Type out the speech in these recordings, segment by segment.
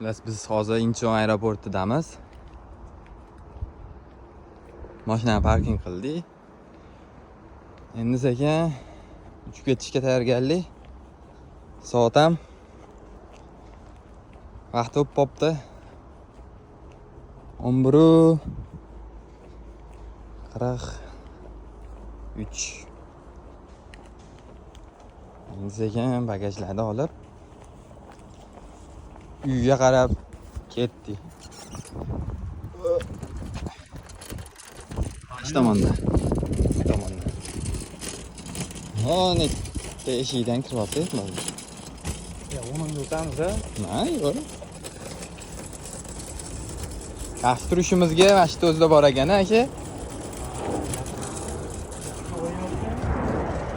Biz hozir Incheon aeroportidamiz. Mashinani parking qildik. Endi sekin uchib ketishga tayyorgarlik. Soat ham vaqt o'tib qopti. 11:43. Endi sekin bagajlarni olib uyga qarab ketdik. Qaysi tomonda? Bu tomonda. Mana eshikdan kiryapti. Ya, onu o'tamiz-a? Yo'q. Yaxshi turishimizga mana shu o'zida bor ekan, aka.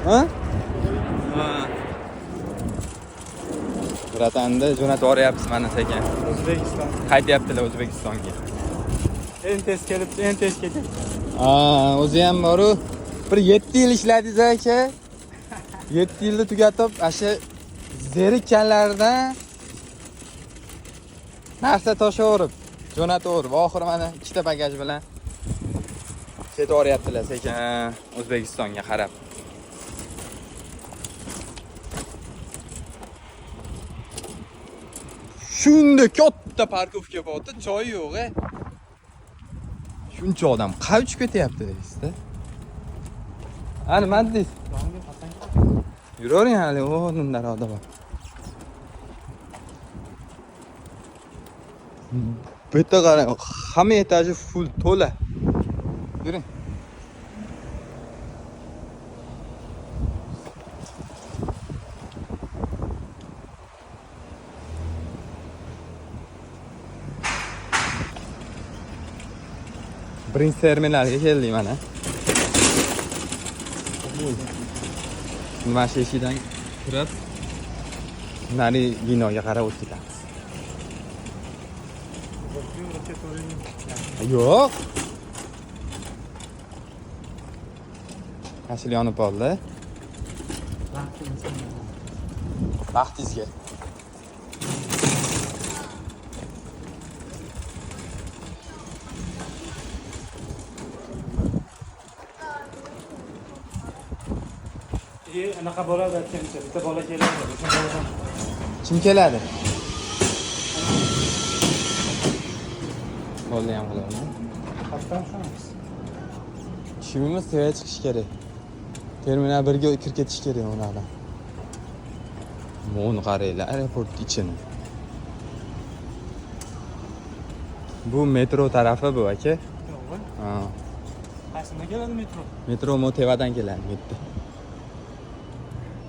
Ha? Bratanda jo'natib boryapmiz mana sekin. O'zbekiston. Qaytyaptilar O'zbekistonga. En tez kelibdi, en tez ketdi. O'zi ham boru bir 7 yil ishladingiz aka. 7 yilni tugatib, asha zerikkanlardan narsa toshaverib, jo'nataverib, oxiri mana ikkita bagaj bilan ketib boryaptilar sekin O'zbekistonga qarab. Shunda katta parkovka bo'ldi, joy yo'q. Shuncha odam qayerga ketyapti deysizda? Nima deysiz? Yuravering hali, o'rnimdan odam bor. Bu yerda qarang, hamma etaji full to'la. Yuring. Birinchi terminalga keldik mana. Mana shu eshikdan kirib, nari binoga qarab o'tib ketamiz. Yo'q. Qashil yonib qoldi. Vaqtingizga. Anaqa bo'ladi aytgancha, bitta bola keladi. O'sha boladan Kim keladi? Bo'ldi ham qiladi. qasddan tushamiz. Ishimiz tezda chiqish kerak. Terminal 1ga kirib ketish kerak ulardan. Mo'ni qaranglar, aeroport ichini. Bu metro tarafi bu aka. Yo'q. Ha. Qaysidan keladi metro? Metro Motevadan keladi, bitta.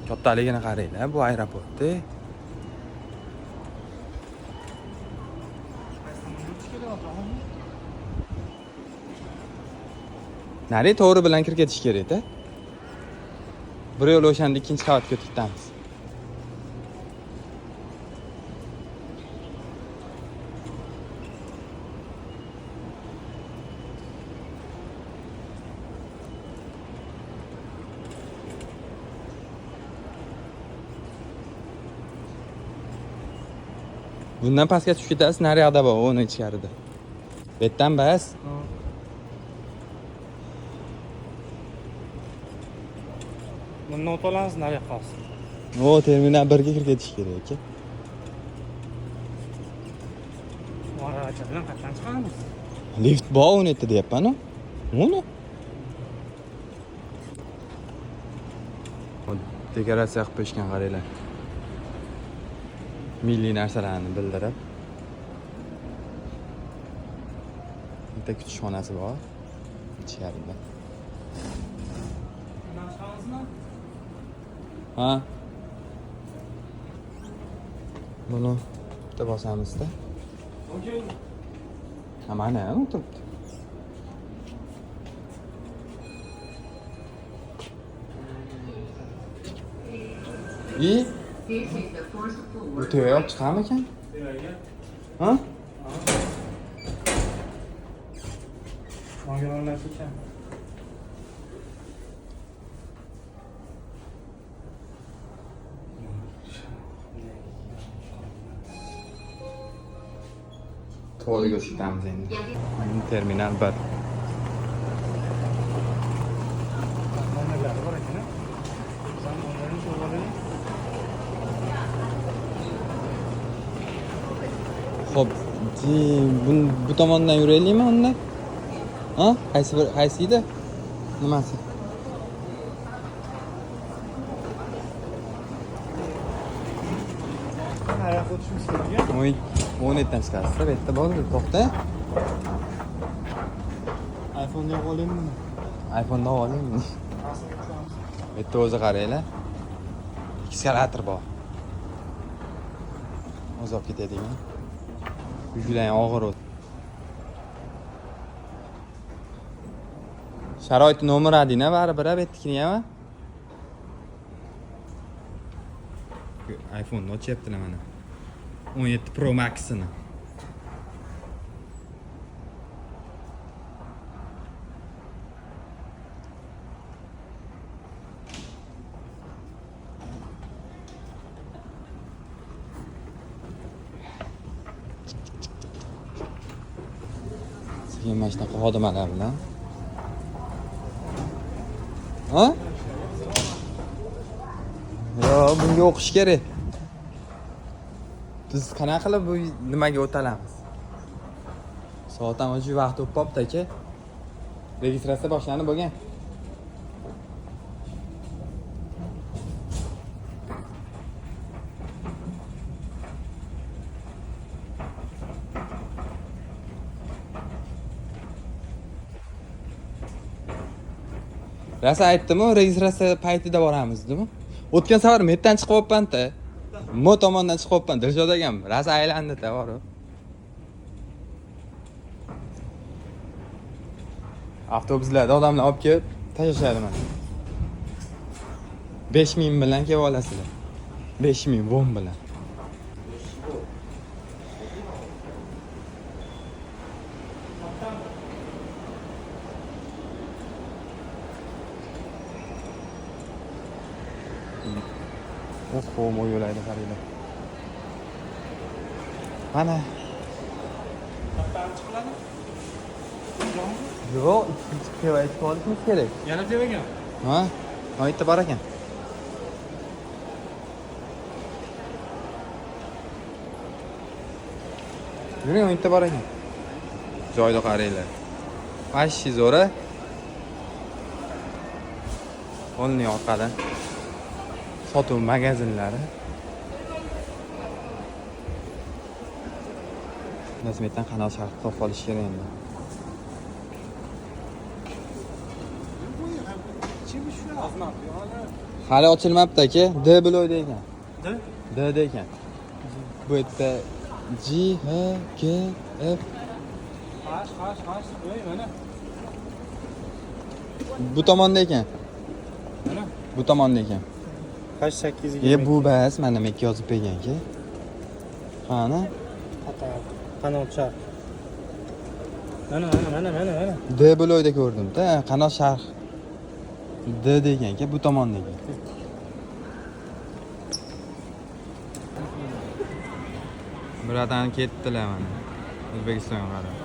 Kattaligini qaranglar, bu aeroportda. Nari to'g'ri bilan kirib ketish kerak-da. Bir yo'l o'shanda ikkinchi qavatga o'tib ketamiz. Bundan pastga tushib ketasiz, nari yoqda bor, o'ni ichkarida. Bu yerdan bas. Bundan o'tolamiz, nari qolsin. Terminal 1ga kirib ketish kerak aka. Maracha bilan qatdan chiqamiz. Lift bor uni yerda deyapman-ku. Uni. Dekoratsiya qilib qo'yishgan qaranglar. Milliy narsalarni bildirib. Bitta kutishxonasi bor. Ichkarida. Bundan chiqamizmi? Ha. Buni bitta bosamizda. Okey. Ha, mana o'tiribdi. Bu to'yoq chiqarmi ekan? Ha? Mangaronlar ekan. To'g'ri ko'rsatamiz endi. Terminal 1. Nomerlari bor ekan. Sen onların so'ralaring. Xo'p, bu tomondan yuraylikmi unda? Ha? Qaysi edi? Nimasi? Ayoq o'tishimiz kerak. 17dan chiqasiz. Bu yerda bo'ldi, to'xta. iPhone'da olaymi? iPhone'da oling. Bu yerda o'zi qaranglar. Eskalator bor. O'zi olib ketadigan. Juda og'ir o't. Sharoiti nomer adina baribir bu yernikini ham. iPhone ochyaptilar mana. 17 Pro Max'ini. Sizga mana shunaqa xodimlar bilan. Ha? Yo, bunga o'qish kerak. Biz qanaqa qilib bu nimaga o'talamiz? Soat ham o'sha vaqt o'tib qopti aka. Registratsiya boshlanib bo'lgan. Rasa aytdimi, registratsiya paytida boramiz, dedimi? O'tgan safar metdan chiqib o'pman-da. Mo tomondan chiqib o'pman. Dilshod akam, rasa aylandi-da, bor-ku. Avtobuslarda odamlar olib kelib tashlashadi mana. 5000 bilan kelib olasizlar. 5000 vom bilan. Oho, yo'laydi qaranglar. Mana. Yo'q, ikkinchi qiyaytib olishimiz kerak. Yana devagan. Ha? Ha, yerda bor ekan. Yuring, yerda bor ekan. Joyda qaranglar. Vashi zo'ra. Qo'lni orqadan. Sotuv magazinlari. Rasmiyatdan kanal sharh topib olish kerak endi. Hali ochilmabdi aka. D blo'yda ekan. D ekan. Bu yerda G, H, K, F. Hash. Qo'y mana. Bu tomonda ekan. Mana. Bu tomonda ekan. Hash 820. Bu bas mana men yozib bergan-ki. Qani? Kanal char. Mana. D blo'yda ko'rdim-da. Qanot sharh. D degan-ki, bu tomonda ekan. Buradan ketdilar mana. O'zbekistonga qarab.